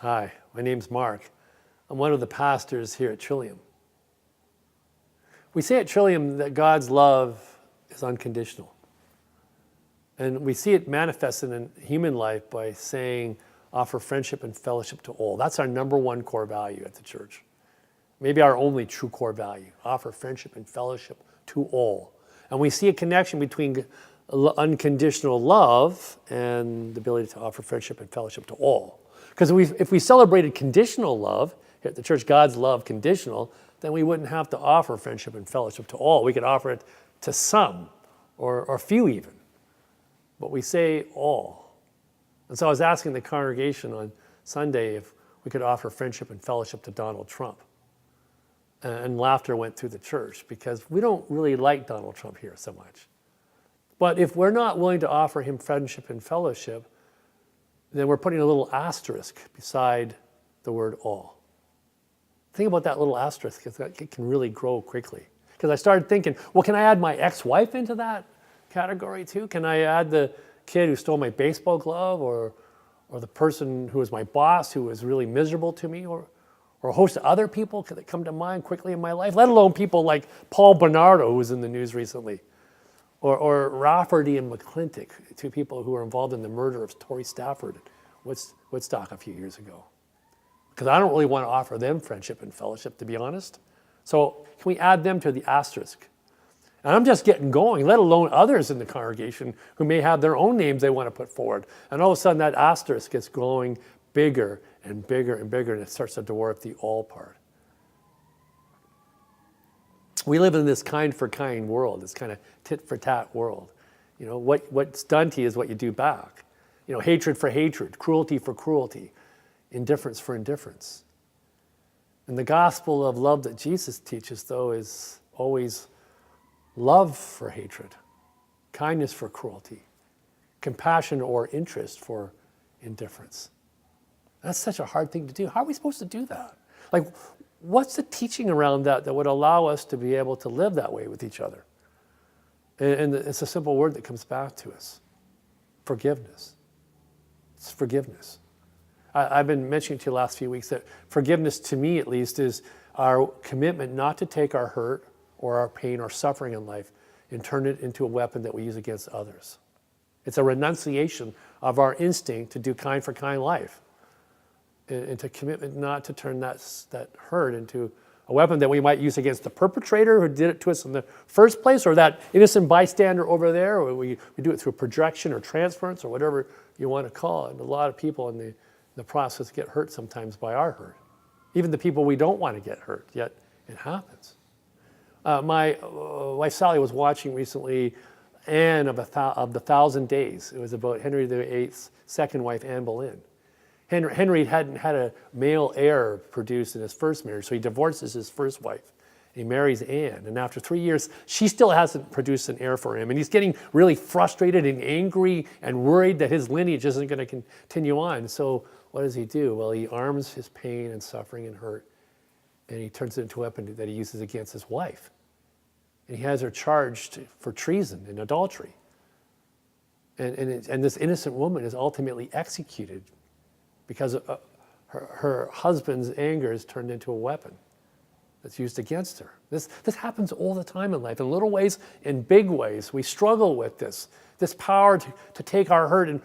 Hi, my name's Mark. I'm one of the pastors here at Trillium. We say at Trillium that God's love is unconditional. And we see it manifested in human life by saying, offer friendship and fellowship to all. That's our number one core value at the church. Maybe our only true core value, offer friendship and fellowship to all. And we see a connection between unconditional love and the ability to offer friendship and fellowship to all. Because if we celebrated conditional love, here at the church, God's love conditional, then we wouldn't have to offer friendship and fellowship to all. We could offer it to some, or few even. But we say all. And so I was asking the congregation on Sunday if we could offer friendship and fellowship to Donald Trump. And laughter went through the church because we don't really like Donald Trump here so much. But if we're not willing to offer him friendship and fellowship, then we're putting a little asterisk beside the word all. Think about that little asterisk, because it can really grow quickly. Because I started thinking, well, can I add my ex-wife into that category too? Can I add the kid who stole my baseball glove, or the person who was my boss who was really miserable to me, or a host of other people that come to mind quickly in my life, let alone people like Paul Bernardo, who was in the news recently, or Rafferty and McClintock, two people who were involved in the murder of Tory Stafford at Woodstock a few years ago. Because I don't really want to offer them friendship and fellowship, to be honest. So can we add them to the asterisk? And I'm just getting going, let alone others in the congregation who may have their own names they want to put forward. And all of a sudden that asterisk gets growing bigger and bigger and bigger, and it starts to dwarf the all part. We live in this kind for kind world, this kind of tit-for-tat world. You know, what's done to you is what you do back. You know, hatred for hatred, cruelty for cruelty, indifference for indifference. And the gospel of love that Jesus teaches, though, is always love for hatred, kindness for cruelty, compassion or interest for indifference. That's such a hard thing to do. How are we supposed to do that? Like, what's the teaching around that would allow us to be able to live that way with each other? And it's a simple word that comes back to us. Forgiveness. It's forgiveness. I've been mentioning to you the last few weeks that forgiveness, to me at least, is our commitment not to take our hurt or our pain or suffering in life and turn it into a weapon that we use against others. It's a renunciation of our instinct to do kind for kind life, and to commitment not to turn that hurt into a weapon that we might use against the perpetrator who did it to us in the first place, or that innocent bystander over there, or we do it through projection or transference or whatever you want to call it. And a lot of people in the process get hurt sometimes by our hurt. Even the people we don't want to get hurt, yet it happens. My wife Sally was watching recently Anne of the Thousand Days. It was about Henry VIII's second wife, Anne Boleyn. Henry hadn't had a male heir produced in his first marriage, so he divorces his first wife. He marries Anne, and after 3 years, she still hasn't produced an heir for him, and he's getting really frustrated and angry and worried that his lineage isn't going to continue on. So what does he do? Well, he arms his pain and suffering and hurt, and he turns it into a weapon that he uses against his wife. And he has her charged for treason and adultery. And this innocent woman is ultimately executed because her husband's anger is turned into a weapon that's used against her. This happens all the time in life, in little ways, in big ways. We struggle with this power to take our hurt and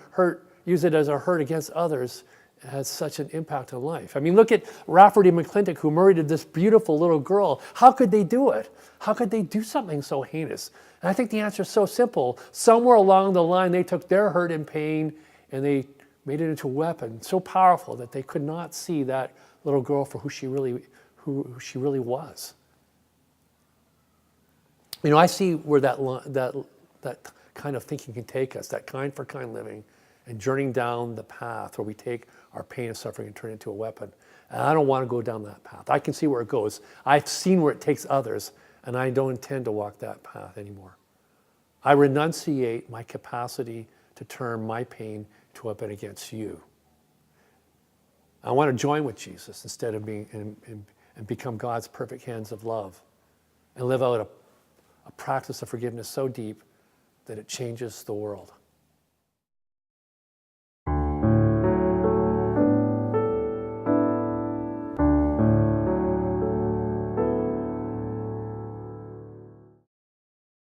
use it as a hurt against others. Has such an impact on life. I mean, look at Rafferty and McClintock, who murdered this beautiful little girl. How could they do it? How could they do something so heinous? And I think the answer is so simple. Somewhere along the line, they took their hurt and pain and they made it into a weapon so powerful that they could not see that little girl for who she really was. You know, I see where that kind of thinking can take us, that kind for kind living, and journeying down the path where we take our pain and suffering and turn it into a weapon. And I don't want to go down that path. I can see where it goes. I've seen where it takes others, and I don't intend to walk that path anymore. I renunciate my capacity to turn my pain to a weapon against you. I want to join with Jesus instead of being and become God's perfect hands of love and live out a practice of forgiveness so deep that it changes the world.